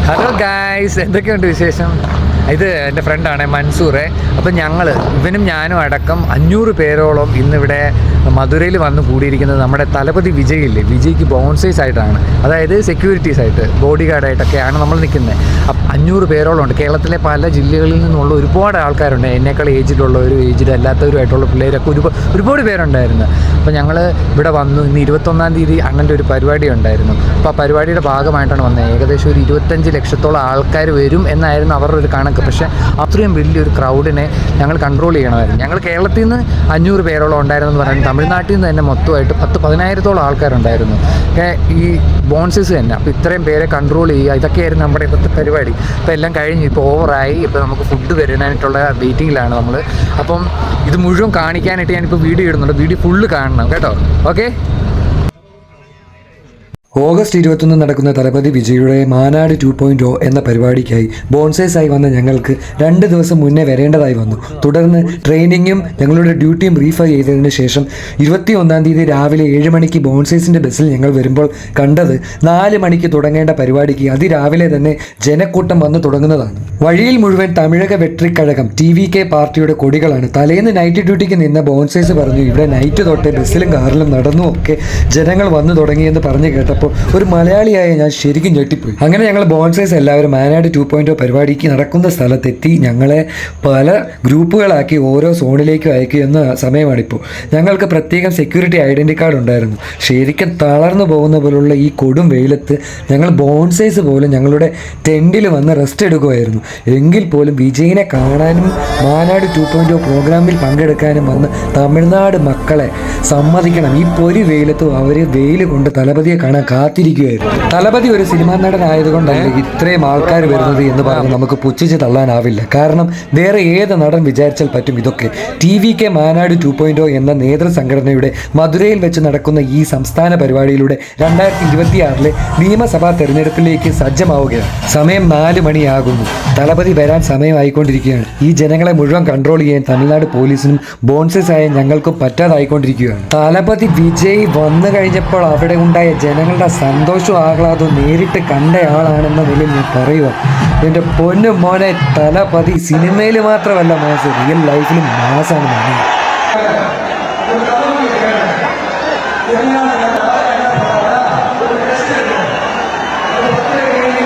Hello guys, എന്തൊക്കെയുണ്ട് വിശേഷം? ഇത് എൻ്റെ ഫ്രണ്ടാണ് മൻസൂറെ. അപ്പം ഇവനും ഞാനും അടക്കം 500 പേരോളം ഇന്നിവിടെ മധുരയിൽ വന്ന് കൂടിയിരിക്കുന്നത് നമ്മുടെ തലപതി വിജയില്ലേ, വിജയ്ക്ക് ബോൺസേഴ്സ് ആയിട്ടാണ്. അതായത് സെക്യൂരിറ്റീസ് ആയിട്ട്, ബോഡി ഗാർഡായിട്ടൊക്കെയാണ് നമ്മൾ നിൽക്കുന്നത്. 500 പേരോളം ഉണ്ട്. കേരളത്തിലെ പല ജില്ലകളിൽ നിന്നുള്ള ഒരുപാട് ആൾക്കാരുണ്ട്. എന്നേക്കാൾ ഏജിലുള്ളവരും ഏജിഡ് അല്ലാത്തവരുമായിട്ടുള്ള പിള്ളേരൊക്കെ ഒരുപാട് പേരുണ്ടായിരുന്നു. അപ്പോൾ ഞങ്ങൾ ഇവിടെ വന്നു. ഇന്ന് 21-ാം തീയതി അണ്ണൻ്റെ ഒരു പരിപാടി ഉണ്ടായിരുന്നു. അപ്പോൾ ആ പരിപാടിയുടെ ഭാഗമായിട്ടാണ് വന്നത്. ഏകദേശം ഒരു 25 ലക്ഷത്തോളം ആൾക്കാർ വരും എന്നായിരുന്നു അവരുടെ ഒരു കണക്ക്. പക്ഷേ അത്രയും വലിയൊരു ക്രൗഡിനെ ഞങ്ങൾ കൺട്രോൾ ചെയ്യണമായിരുന്നു. ഞങ്ങൾ കേരളത്തിൽ നിന്ന് 500 പേരോളം ഉണ്ടായിരുന്നെന്ന് പറഞ്ഞാൽ തമിഴ്നാട്ടിൽ നിന്ന് തന്നെ മൊത്തമായിട്ട് 10,000-15,000 ആൾക്കാരുണ്ടായിരുന്നു ഈ ബോൺസേഴ്സ് തന്നെ. അപ്പോൾ ഇത്രയും പേരെ കൺട്രോൾ ചെയ്യുക, ഇതൊക്കെയായിരുന്നു നമ്മുടെ ഇപ്പോഴത്തെ പരിപാടി. അപ്പോൾ എല്ലാം കഴിഞ്ഞ് ഇപ്പോൾ ഓവറായി. ഇപ്പോൾ നമുക്ക് ഫുഡ് വരുന്നതിനായിട്ടുള്ള വെയിറ്റിങ്ങിലാണ് നമ്മൾ. അപ്പം ഇത് മുഴുവൻ കാണിക്കാനായിട്ട് ഞാനിപ്പോൾ വീഡിയോ ഇടുന്നുണ്ട്. വീഡിയോ ഫുള്ള് കാണണം കേട്ടോ. ഓക്കെ. ഓഗസ്റ്റ് 21 നടക്കുന്ന തലപതി വിജയുടെ മാനാട് 2.0 എന്ന പരിപാടിക്കായി ബോൺസേഴ്സായി വന്ന ഞങ്ങൾക്ക് 2 ദിവസം മുന്നേ വരേണ്ടതായി വന്നു. തുടർന്ന് ട്രെയിനിങ്ങും ഞങ്ങളുടെ ഡ്യൂട്ടിയും ബ്രീഫ് ചെയ്തതിന് ശേഷം 21-ാം തീയതി രാവിലെ 7 മണിക്ക് ബോൺസേഴ്സിൻ്റെ ബസ്സിൽ ഞങ്ങൾ വരുമ്പോൾ കണ്ടത് 4 മണിക്ക് തുടങ്ങേണ്ട പരിപാടിക്ക് അതിരാവിലെ തന്നെ ജനക്കൂട്ടം വന്നു തുടങ്ങുന്നതാണ്. വഴിയിൽ മുഴുവൻ തമിഴക വെട്രിക്കഴകം TVK പാർട്ടിയുടെ കൊടികളാണ്. തലേന്ന് നൈറ്റ് ഡ്യൂട്ടിക്ക് നിന്ന ബോൺസേഴ്സ് പറഞ്ഞു ഇവിടെ നൈറ്റ് തൊട്ടേ ബസ്സിലും കാറിലും നടന്നും ഒക്കെ ജനങ്ങൾ വന്നു തുടങ്ങിയെന്ന് പറഞ്ഞു കേട്ടപ്പോൾ ഒരു മലയാളിയായ ഞാൻ ശരിക്കും ഞെട്ടിപ്പോയി. അങ്ങനെ ഞങ്ങൾ ബോൺസേഴ്സ് എല്ലാവരും മാനാട് 2.0 പരിപാടിക്ക് നടക്കുന്ന സ്ഥലത്തെത്തി. ഞങ്ങളെ പല ഗ്രൂപ്പുകളാക്കി ഓരോ സോണിലേക്കും അയക്കുന്ന സമയമാണിപ്പോൾ. ഞങ്ങൾക്ക് പ്രത്യേകം സെക്യൂരിറ്റി ഐഡൻറ്റി കാർഡ് ഉണ്ടായിരുന്നു. ശരിക്കും തളർന്നു പോകുന്ന പോലുള്ള ഈ കൊടും വെയിലത്ത് ഞങ്ങൾ ബോൺസേഴ്സ് പോലും ഞങ്ങളുടെ ടെൻറ്റിൽ വന്ന് റെസ്റ്റ് എടുക്കുമായിരുന്നു. എങ്കിൽ പോലും വിജയിനെ കാണാനും മാനാട് 2.0 പ്രോഗ്രാമിൽ പങ്കെടുക്കാനും വന്ന് തമിഴ്നാട് മക്കളെ സമ്മതിക്കണം. ഈ പൊരി വെയിലത്തും അവർ വെയിൽ കൊണ്ട് തലപതിയെ കാണാൻ കാത്തിരിക്കുകയായിരുന്നു. തലപതി ഒരു സിനിമാ നടനായതുകൊണ്ടല്ല ഇത്രയും ആൾക്കാർ വരുന്നത് എന്ന് പറഞ്ഞ് നമുക്ക് പുച്ഛിച്ച് തള്ളാനാവില്ല. കാരണം വേറെ ഏത് നടൻ വിചാരിച്ചാൽ പറ്റും ഇതൊക്കെ. TVK മാനാട് 2.0 എന്ന നേതൃസംഘടനയുടെ മധുരയിൽ വെച്ച് നടക്കുന്ന ഈ സംസ്ഥാന പരിപാടിയിലൂടെ 2026 നിയമസഭാ തെരഞ്ഞെടുപ്പിലേക്ക് സജ്ജമാവുകയാണ്. സമയം 4 മണിയാകുന്നു. തലപതി വരാൻ സമയമായിക്കൊണ്ടിരിക്കുകയാണ്. ഈ ജനങ്ങളെ മുഴുവൻ കൺട്രോൾ ചെയ്യാൻ തമിഴ്നാട് പോലീസിനും ബോൺസേഴ്സായ ഞങ്ങൾക്കും പറ്റാതായിക്കൊണ്ടിരിക്കുകയാണ്. തലപതി വിജയ് വന്നു കഴിഞ്ഞപ്പോൾ അവിടെ ഉണ്ടായ ജനങ്ങളുടെ സന്തോഷവും ആഹ്ലാദവും നേരിട്ട് കണ്ടയാളാണെന്ന നിലയിൽ ഞാൻ പറയുക. എൻ്റെ പൊന്നു മോനെ, തലപതി സിനിമയിൽ മാത്രമല്ല മാസ്, റിയൽ ലൈഫിലും മാസാണ്.